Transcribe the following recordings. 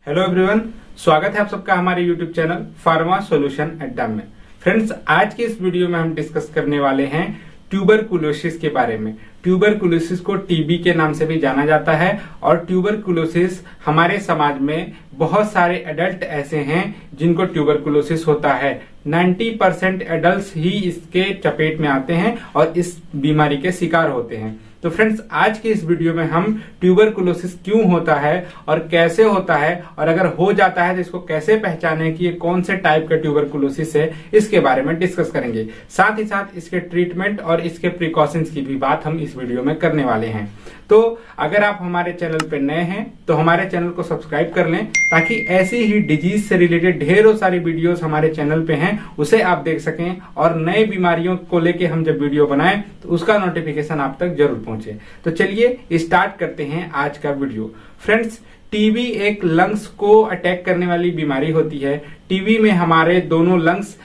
Hello everyone, स्वागत है आप सबका हमारे यूट्यूब चैनल फार्मा सॉल्यूशन अड्डा में। फ्रेंड्स, आज के इस वीडियो में हम डिस्कस करने वाले हैं ट्यूबरकुलोसिस के बारे में। ट्यूबरकुलोसिस को टीबी के नाम से भी जाना जाता है और ट्यूबरकुलोसिस हमारे समाज में बहुत सारे एडल्ट ऐसे हैं जिनको ट्यूबरकुलोसिस होता है। 90% एडल्ट ही इसके चपेट में आते हैं और इस बीमारी के शिकार होते हैं। तो फ्रेंड्स, आज के इस वीडियो में हम ट्यूबरकुलोसिस क्यों होता है और कैसे होता है, और अगर हो जाता है तो इसको कैसे पहचाने कि ये कौन से टाइप का ट्यूबरकुलोसिस है, इसके बारे में डिस्कस करेंगे। साथ ही साथ इसके ट्रीटमेंट और इसके प्रिकॉशंस की भी बात हम इस वीडियो में करने वाले हैं। तो अगर आप हमारे चैनल पर नए हैं तो हमारे चैनल को सब्सक्राइब कर लें, ताकि ऐसी ही डिजीज से रिलेटेड ढेरों सारी वीडियोस हमारे चैनल पे हैं, उसे आप देख सकें और नए बीमारियों को लेके हम जब वीडियो बनाएं तो उसका नोटिफिकेशन आप तक जरूर पहुंचे। तो चलिए स्टार्ट करते हैं आज का वीडियो। फ्रेंड्स, टीबी एक लंग्स को अटैक करने वाली बीमारी होती है। टीबी में हमारे दोनों लंग्स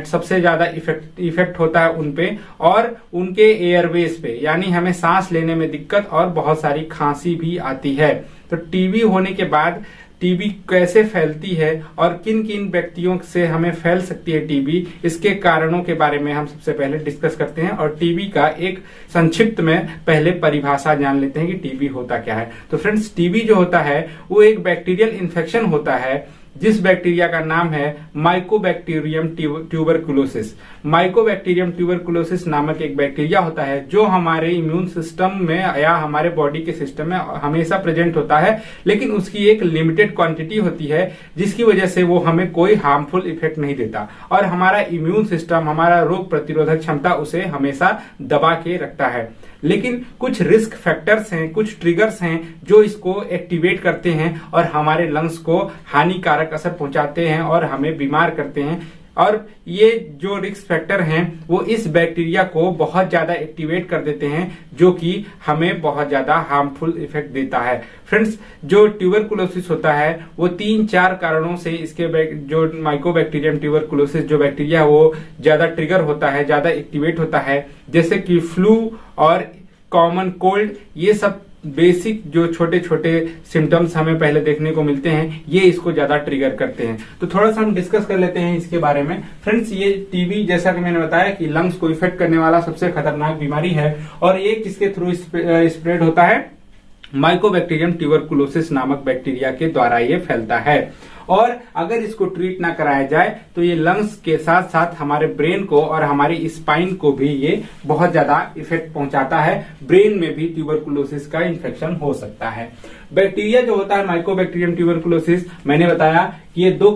सबसे ज्यादा इफेक्ट होता है उनपे और उनके एयरवेज पे, यानी हमें सांस लेने में दिक्कत और बहुत सारी खांसी भी आती है। तो टीबी होने के बाद टीबी कैसे फैलती है और किन किन व्यक्तियों से हमें फैल सकती है टीबी, इसके कारणों के बारे में हम सबसे पहले डिस्कस करते हैं और टीबी का एक संक्षिप्त में पहले परिभाषा जान लेते हैं कि टीबी होता क्या है। तो फ्रेंड्स, टीबी जो होता है वो एक बैक्टीरियल इन्फेक्शन होता है जिस बैक्टीरिया का नाम है माइकोबैक्टीरियम ट्यूबरकुलोसिस। माइकोबैक्टीरियम ट्यूबरकुलोसिस नामक एक बैक्टीरिया होता है जो हमारे इम्यून सिस्टम में या हमारे बॉडी के सिस्टम में हमेशा प्रेजेंट होता है, लेकिन उसकी एक लिमिटेड क्वांटिटी होती है जिसकी वजह से वो हमें कोई हार्मफुल इफेक्ट नहीं देता और हमारा इम्यून सिस्टम, हमारा रोग प्रतिरोधक क्षमता उसे हमेशा दबा के रखता है। लेकिन कुछ रिस्क फैक्टर्स हैं, कुछ ट्रिगर्स हैं जो इसको एक्टिवेट करते हैं और हमारे लंग्स को हानिकारक असर पहुंचाते हैं और हमें बीमार करते हैं। और ये जो रिस्क फैक्टर हैं वो इस बैक्टीरिया को बहुत ज्यादा एक्टिवेट कर देते हैं, जो कि हमें बहुत ज्यादा हार्मफुल इफेक्ट देता है। फ्रेंड्स, जो ट्यूबरकुलोसिस होता है वो 3-4 कारणों से इसके जो माइकोबैक्टीरियम ट्यूबरकुलोसिस जो बैक्टीरिया है वो ज्यादा ट्रिगर होता है, ज्यादा एक्टिवेट होता है, जैसे कि फ्लू और कॉमन कोल्ड। ये सब बेसिक जो छोटे छोटे सिम्टम्स हमें पहले देखने को मिलते हैं, ये इसको ज्यादा ट्रिगर करते हैं। तो थोड़ा सा हम डिस्कस कर लेते हैं इसके बारे में। फ्रेंड्स, ये टीबी जैसा कि मैंने बताया कि लंग्स को इफेक्ट करने वाला सबसे खतरनाक बीमारी है और ये किसके थ्रू स्प्रेड होता है? माइकोबैक्टीरियम ट्यूबरकुलोसिस नामक बैक्टीरिया के द्वारा ये फैलता है। और अगर इसको ट्रीट ना कराया जाए तो ये लंग्स के साथ साथ हमारे ब्रेन को और हमारी स्पाइन को भी ये बहुत ज्यादा इफेक्ट पहुंचाता है। ब्रेन में भी ट्यूबरकुलोसिस का इन्फेक्शन हो सकता है। बैक्टीरिया जो होता है माइकोबैक्टीरियम ट्यूबरकुलोसिस, मैंने बताया कि ये दो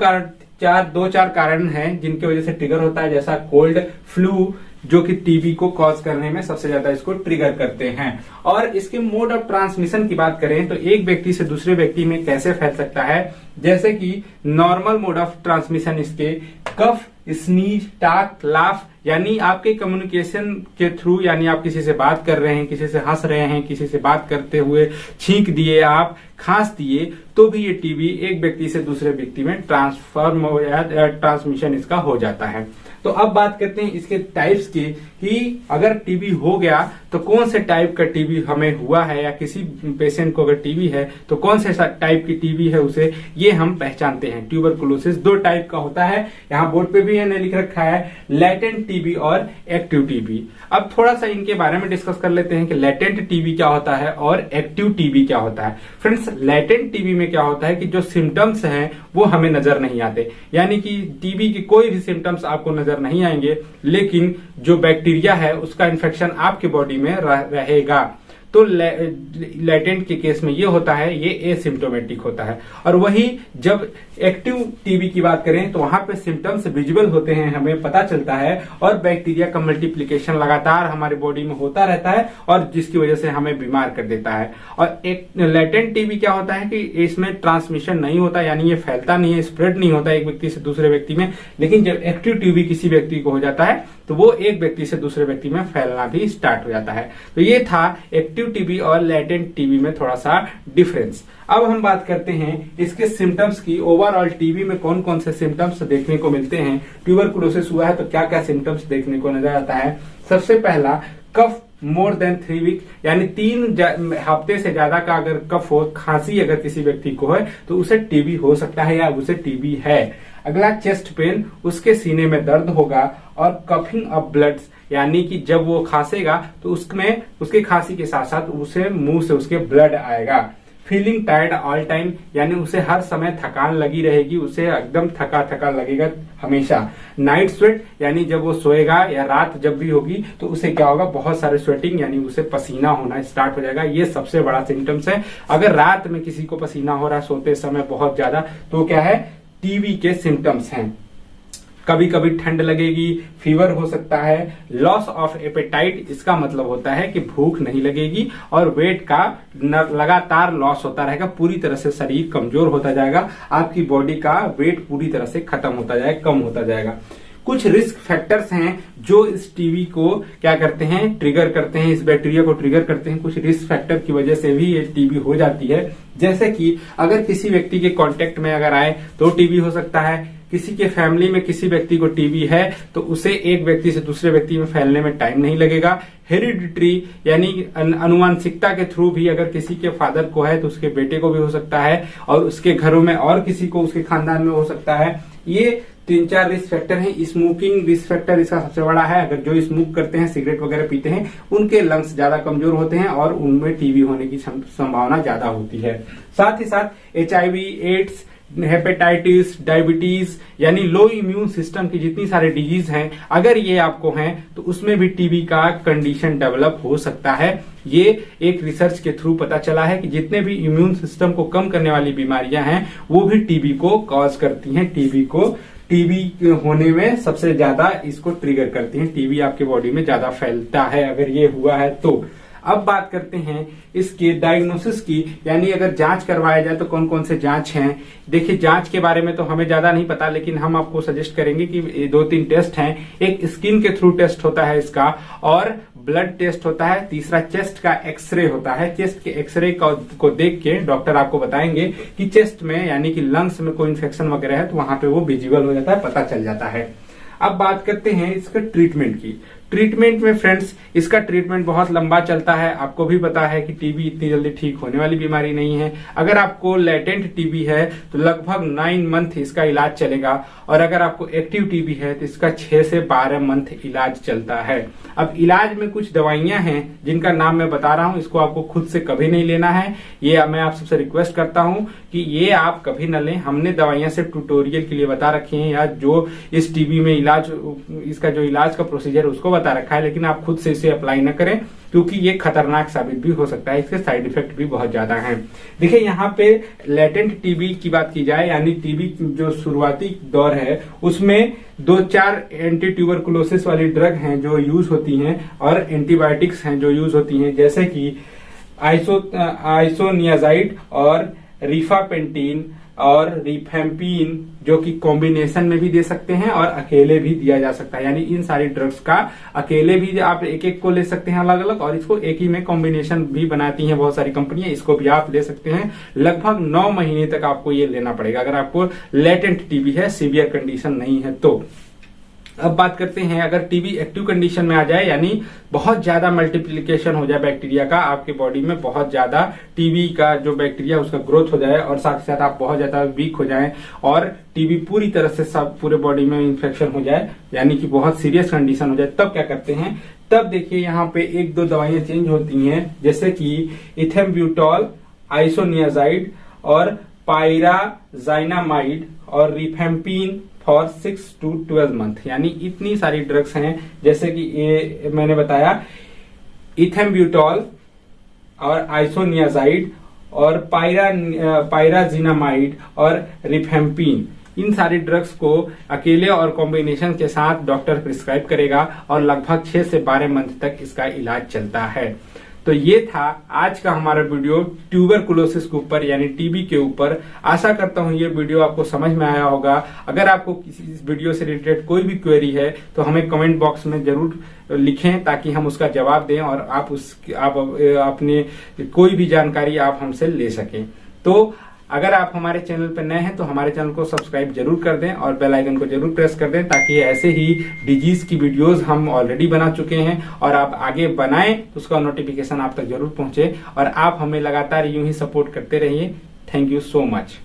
चार कारण हैं जिनकी वजह से ट्रिगर होता है, जैसा कोल्ड, फ्लू, जो कि टीबी को कॉज करने में सबसे ज्यादा इसको ट्रिगर करते हैं। और इसके मोड ऑफ ट्रांसमिशन की बात करें तो एक व्यक्ति से दूसरे व्यक्ति में कैसे फैल सकता है, जैसे कि नॉर्मल मोड ऑफ ट्रांसमिशन इसके कफ, स्नीज, टाक, लाफ, यानी आपके कम्युनिकेशन के थ्रू, यानी आप किसी से बात कर रहे हैं, किसी से हंस रहे हैं, किसी से बात करते हुए छींक दिए, आप खांस दिए, तो भी ये टीबी एक व्यक्ति से दूसरे व्यक्ति में ट्रांसमिशन इसका हो जाता है। तो अब बात करते हैं इसके टाइप्स की कि अगर टीबी हो गया तो कौन से टाइप का टीबी हमें हुआ है, या किसी पेशेंट को अगर टीबी है तो कौन से टाइप की टीबी है उसे ये हम पहचानते हैं। ट्यूबरकुलोसिस 2 टाइप का होता है, यहाँ बोर्ड पे भी मैंने लिख रखा है, लेटेंट टीबी और एक्टिव टीबी। अब थोड़ा सा इनके बारे में डिस्कस कर लेते हैं कि लेटेंट टीबी क्या होता है और एक्टिव टीबी क्या होता है। फ्रेंड्स, लेटेंट टीबी में क्या होता है कि जो सिम्टम्स हैं वो हमें नजर नहीं आते, यानी कि टीबी की कोई भी सिम्टम्स आपको नजर नहीं आएंगे, लेकिन जो बैक्टीरिया है उसका इन्फेक्शन आपके बॉडी में रहेगा। तो लेटेंट के केस में ये होता है, ये एसिम्प्टोमेटिक होता है। और वही जब एक्टिव टीबी की बात करें तो वहां पे सिम्टम्स विजुअल होते हैं, हमें पता चलता है, और बैक्टीरिया का मल्टीप्लिकेशन लगातार हमारे बॉडी में होता रहता है और जिसकी वजह से हमें बीमार कर देता है। और एक लेटेंट टीबी क्या होता है कि इसमें ट्रांसमिशन नहीं होता, यानी ये फैलता नहीं है, स्प्रेड नहीं होता एक व्यक्ति से दूसरे व्यक्ति में। लेकिन जब एक्टिव टीबी किसी व्यक्ति को हो जाता है तो वो एक व्यक्ति से दूसरे व्यक्ति में फैलना भी स्टार्ट हो जाता है। तो ये था एक्टिव टीबी और लेटेंट टीबी में थोड़ा सा डिफरेंस। अब हम बात करते हैं इसके सिम्टम्स की। ओवरऑल टीबी में कौन कौन से सिम्टम्स देखने को मिलते हैं, ट्यूबरकुलोसिस हुआ है तो क्या क्या सिम्टम्स देखने को नजर आता है। सबसे पहला कफ मोर देन 3 वीक, यानी 3 हफ्ते से ज्यादा का अगर कफ हो, खांसी अगर किसी व्यक्ति को है तो उसे टीबी हो सकता है या उसे टीबी है। अगला चेस्ट पेन, उसके सीने में दर्द होगा और कफिंग ऑफ ब्लड्स, यानी कि जब वो खांसेगा तो उसमें उसके खांसी के साथ साथ उसे मुंह से उसके ब्लड आएगा। फीलिंग टायर्ड ऑल टाइम, यानी उसे हर समय थकान लगी रहेगी, उसे एकदम थका थका लगेगा हमेशा। नाइट स्वेट, यानी जब वो सोएगा या रात जब भी होगी तो उसे क्या होगा, बहुत सारे स्वेटिंग, यानी उसे पसीना होना स्टार्ट हो जाएगा। ये सबसे बड़ा सिम्टम्स है। अगर रात में किसी को पसीना हो रहा है सोते समय बहुत ज्यादा, तो क्या है, टीबी के सिम्टम्स हैं। कभी कभी ठंड लगेगी, फीवर हो सकता है। लॉस ऑफ एपेटाइट, इसका मतलब होता है कि भूख नहीं लगेगी और वेट का लगातार लॉस होता रहेगा, पूरी तरह से शरीर कमजोर होता जाएगा, आपकी बॉडी का वेट पूरी तरह से खत्म होता जाएगा, कम होता जाएगा। कुछ रिस्क फैक्टर्स हैं जो इस टीबी को क्या करते हैं, ट्रिगर करते हैं, इस बैक्टीरिया को ट्रिगर करते हैं। कुछ रिस्क फैक्टर की वजह से भी ये टीबी हो जाती है, जैसे कि अगर किसी व्यक्ति के कांटेक्ट में अगर आए तो टीबी हो सकता है। किसी के फैमिली में किसी व्यक्ति को टीबी है तो उसे एक व्यक्ति से दूसरे व्यक्ति में फैलने में टाइम नहीं लगेगा। हेरिडिटरी, यानी अनुवांशिकता के थ्रू भी अगर किसी के फादर को है तो उसके बेटे को भी हो सकता है और उसके घरों में और किसी को उसके खानदान में हो सकता है। ये 3-4 रिस्क फैक्टर हैं। स्मोकिंग रिस्क फैक्टर इसका सबसे बड़ा है। अगर जो स्मोक करते हैं, सिगरेट वगैरह पीते हैं, उनके लंग्स ज्यादा कमजोर होते हैं और उनमें टीबी होने की संभावना ज्यादा होती है। साथ ही साथ HIV, एड्स, हेपेटाइटिस, डायबिटीज, यानी लो इम्यून सिस्टम की जितनी सारे डिजीज हैं, अगर ये आपको हैं तो उसमें भी टीबी का कंडीशन डेवलप हो सकता है। ये एक रिसर्च के थ्रू पता चला है कि जितने भी इम्यून सिस्टम को कम करने वाली बीमारियां हैं वो भी टीबी को कॉज करती हैं, टीबी होने में सबसे ज्यादा इसको ट्रिगर करती हैं। टीबी आपके बॉडी में ज्यादा फैलता है अगर ये हुआ है तो। अब बात करते हैं इसके डायग्नोसिस की, यानी अगर जांच करवाया जाए तो कौन कौन से जांच हैं। देखिए, जांच के बारे में तो हमें ज्यादा नहीं पता, लेकिन हम आपको सजेस्ट करेंगे कि 2-3 टेस्ट हैं। एक स्किन के थ्रू टेस्ट होता है इसका, और ब्लड टेस्ट होता है। तीसरा चेस्ट का एक्सरे होता है। चेस्ट के एक्सरे को देख के डॉक्टर आपको बताएंगे कि चेस्ट में यानी कि लंग्स में कोई इन्फेक्शन वगैरह है तो वहां पे वो विजिबल हो जाता है, पता चल जाता है। अब बात करते हैं इसका ट्रीटमेंट की। ट्रीटमेंट में फ्रेंड्स, इसका ट्रीटमेंट बहुत लंबा चलता है। आपको भी पता है कि टीबी इतनी जल्दी ठीक होने वाली बीमारी नहीं है। अगर आपको लेटेंट टीबी है तो लगभग 9 मंथ इसका इलाज चलेगा, और अगर आपको एक्टिव टीबी है तो इसका 6 से 12 मंथ इलाज चलता है। अब इलाज में कुछ दवाइयां हैं जिनका नाम मैं बता रहा हूं, इसको आपको खुद से कभी नहीं लेना है। ये मैं आप सबसे रिक्वेस्ट करता हूं कि ये आप कभी न लें। हमने दवाइयां सिर्फ ट्यूटोरियल के लिए बता रखी हैं, या जो इस टीबी में इसका जो इलाज का प्रोसीजर है उसको बता रखा है, लेकिन आप खुद से इसे अप्लाई न करें क्योंकि ये खतरनाक साबित भी हो सकता है। इसके साइड इफेक्ट भी बहुत ज्यादा हैं। देखिए, यहाँ पे लेटेंट टीबी की बात की जाए, यानी टीबी जो शुरुआती दौर है उसमें 2-4 एंटी ट्यूबरकुलोसिस वाली ड्रग हैं जो यूज होती हैं, और एंटीबायोटिक्स हैं जो यूज होती हैं, जैसे कि आइसोनियाजाइड और रिफापेंटिन और रिफेम्पिन, जो कि कॉम्बिनेशन में भी दे सकते हैं और अकेले भी दिया जा सकता है। यानी इन सारी ड्रग्स का अकेले भी आप एक को ले सकते हैं अलग अलग, और इसको एक ही में कॉम्बिनेशन भी बनाती हैं बहुत सारी कंपनियां, इसको भी आप ले सकते हैं। लगभग 9 महीने तक आपको ये लेना पड़ेगा अगर आपको लेटेंट टीबी है, सीवियर कंडीशन नहीं है तो। अब बात करते हैं, अगर टीबी एक्टिव कंडीशन में आ जाए, यानी बहुत ज्यादा मल्टीप्लिकेशन हो जाए बैक्टीरिया का आपके बॉडी में, बहुत ज्यादा टीबी का जो बैक्टीरिया उसका ग्रोथ हो जाए, और साथ ही साथ आप बहुत ज्यादा वीक हो जाएं और टीबी पूरी तरह से सब पूरे बॉडी में इन्फेक्शन हो जाए, यानी कि बहुत सीरियस कंडीशन हो जाए, तब क्या करते हैं, तब देखिए यहाँ पे 1-2 दवाइयां चेंज होती हैं, जैसे कि इथेम्ब्यूटॉल, आइसोनियाजाइड और पायराजाइनामाइड और रिफेम्पिन फॉर 6 to 12 मंथ। यानी इतनी सारी ड्रग्स हैं, जैसे कि ये मैंने बताया, इथेम्ब्यूटॉल और आइसोनियाजाइड और पायराजिनामाइड और रिफेम्पिन, इन सारी ड्रग्स को अकेले और कॉम्बिनेशन के साथ डॉक्टर प्रिस्क्राइब करेगा, और लगभग 6 से 12 मंथ तक इसका इलाज चलता है। तो ये था आज का हमारा वीडियो ट्यूबरकुलोसिस के ऊपर, यानी टीबी के ऊपर। आशा करता हूँ ये वीडियो आपको समझ में आया होगा। अगर आपको किसी इस वीडियो से रिलेटेड कोई भी क्वेरी है तो हमें कमेंट बॉक्स में जरूर लिखें, ताकि हम उसका जवाब दें और आप अपने कोई भी जानकारी आप हमसे ले सकें। तो अगर आप हमारे चैनल पर नए हैं तो हमारे चैनल को सब्सक्राइब जरूर कर दें और बेल आइकन को जरूर प्रेस कर दें, ताकि ऐसे ही डिजीज की वीडियोस हम ऑलरेडी बना चुके हैं और आप आगे बनाएं तो उसका नोटिफिकेशन आप तक जरूर पहुंचे और आप हमें लगातार यूं ही सपोर्ट करते रहिए। Thank you so much.